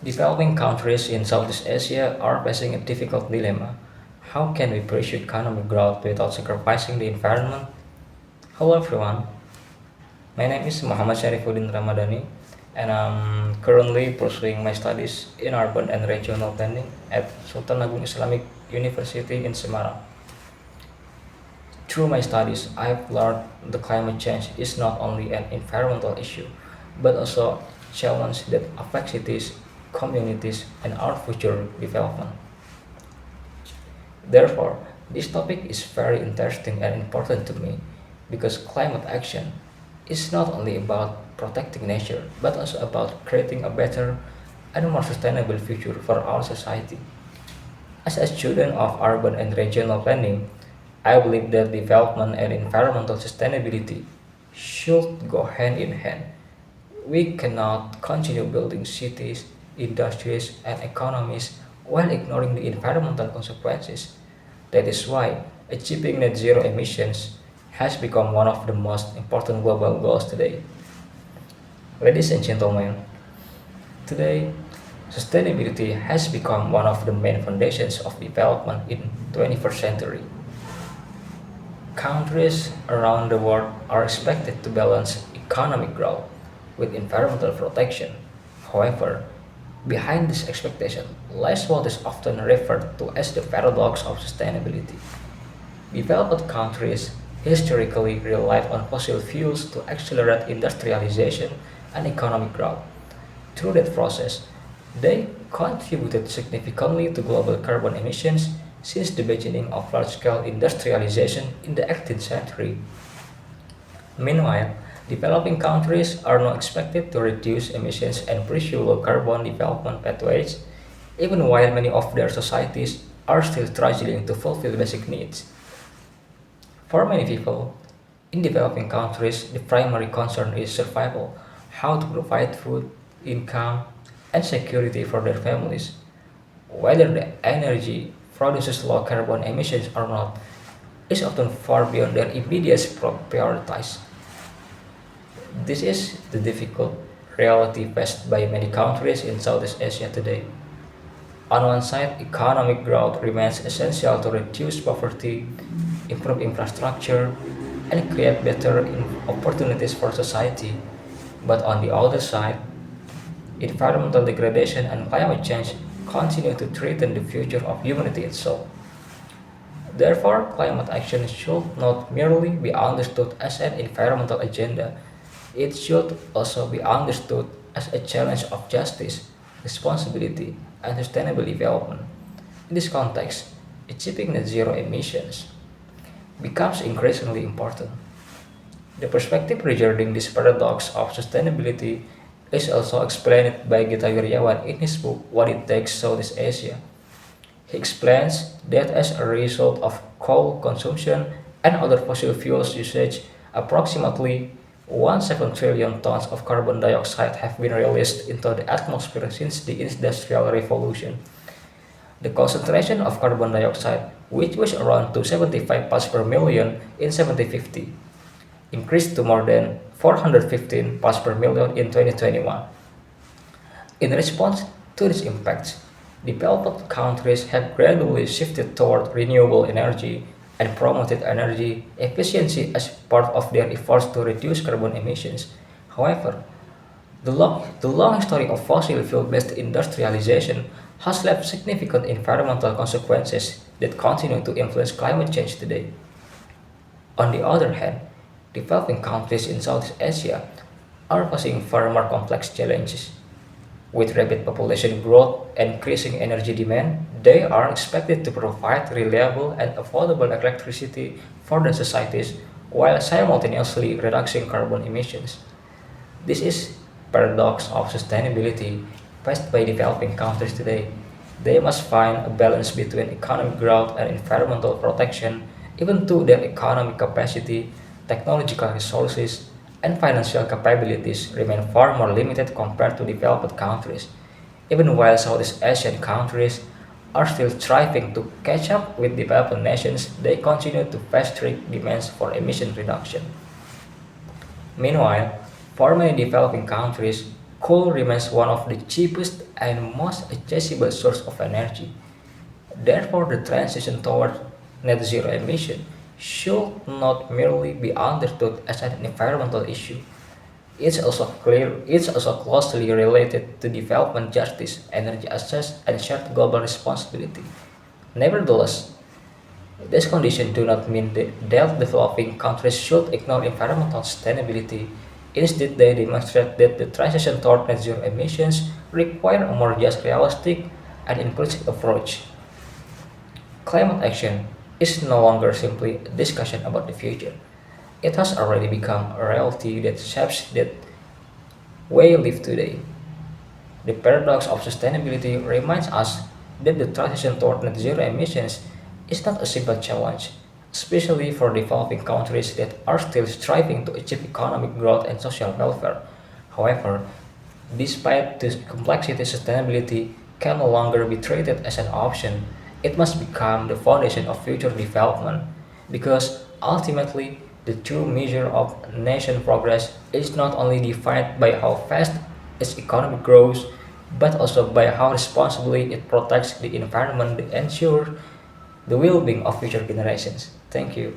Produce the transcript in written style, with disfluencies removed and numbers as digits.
Developing countries in Southeast Asia are facing a difficult dilemma. How can we pursue economic growth without sacrificing the environment? Hello everyone, my name is Muhammad Syarifuddin Ramadhani and I'm currently pursuing my studies in urban and regional planning at Sultan Agung Islamic University in Semarang. Through my studies, I've learned the climate change is not only an environmental issue, but also a challenge that affects cities, communities, and our future development. Therefore, this topic is very interesting and important to me because climate action is not only about protecting nature, but also about creating a better and more sustainable future for our society. As a student of urban and regional planning, I believe that development and environmental sustainability should go hand in hand. We cannot continue building cities, industries, and economies while ignoring the environmental consequences. That is why achieving net zero emissions has become one of the most important global goals today. Ladies and gentlemen, today sustainability has become one of the main foundations of development in 21st century. Countries around the world are expected to balance economic growth with environmental protection. However, behind this expectation lies what is often referred to as the paradox of sustainability. Developed countries historically relied on fossil fuels to accelerate industrialization and economic growth. Through that process, they contributed significantly to global carbon emissions since the beginning of large scale industrialization in the 18th century. Meanwhile, developing countries are now expected to reduce emissions and pursue low carbon development pathways, even while many of their societies are still struggling to fulfill basic needs. For many people, in developing countries, the primary concern is survival, how to provide food, income, and security for their families. Whether the energy produces low carbon emissions or not is often far beyond their immediate priorities. This is the difficult reality faced by many countries in Southeast Asia today. On one side, economic growth remains essential to reduce poverty, improve infrastructure, and create better opportunities for society. But on the other side, environmental degradation and climate change continue to threaten the future of humanity itself. Therefore, climate action should not merely be understood as an environmental agenda, it should also be understood as a challenge of justice, responsibility, and sustainable development. In this context, achieving net zero emissions becomes increasingly important. The perspective regarding this paradox of sustainability is also explained by Gita Wirjawan in his book What It Takes Southeast Asia. He explains that as a result of coal consumption and other fossil fuels usage, approximately 1.7 trillion tons of carbon dioxide have been released into the atmosphere since the Industrial Revolution. The concentration of carbon dioxide, which was around 275 parts per million in 1750, increased to more than 415 parts per million in 2021. In response to these impacts, developed countries have gradually shifted toward renewable energy and promoted energy efficiency as part of their efforts to reduce carbon emissions. However, the long history of fossil fuel-based industrialization has left significant environmental consequences that continue to influence climate change today. On the other hand, developing countries in Southeast Asia are facing far more complex challenges. With rapid population growth and increasing energy demand, they are expected to provide reliable and affordable electricity for their societies while simultaneously reducing carbon emissions. This is paradox of sustainability faced by developing countries today. They must find a balance between economic growth and environmental protection, even though their economic capacity, technological resources, and financial capabilities remain far more limited compared to developed countries. Even while Southeast Asian countries are still striving to catch up with developed nations, they continue to face strict demands for emission reduction. Meanwhile, for many developing countries, coal remains one of the cheapest and most accessible source of energy. Therefore, the transition toward net zero emission should not merely be understood as an environmental issue. It's also closely related to development justice, energy access, and shared global responsibility. Nevertheless, these conditions do not mean that developing countries should ignore environmental sustainability. Instead, they demonstrate that the transition toward net zero emissions require a more just realistic and inclusive approach. Climate action is no longer simply a discussion about the future. It has already become a reality that shapes the way we live today. The paradox of sustainability reminds us that the transition toward net zero emissions is not a simple challenge, especially for developing countries that are still striving to achieve economic growth and social welfare. However, despite this complexity, sustainability can no longer be treated as an option. It must become the foundation of future development because ultimately the true measure of nation progress is not only defined by how fast its economy grows but also by how responsibly it protects the environment to ensure the well-being of future generations. Thank you.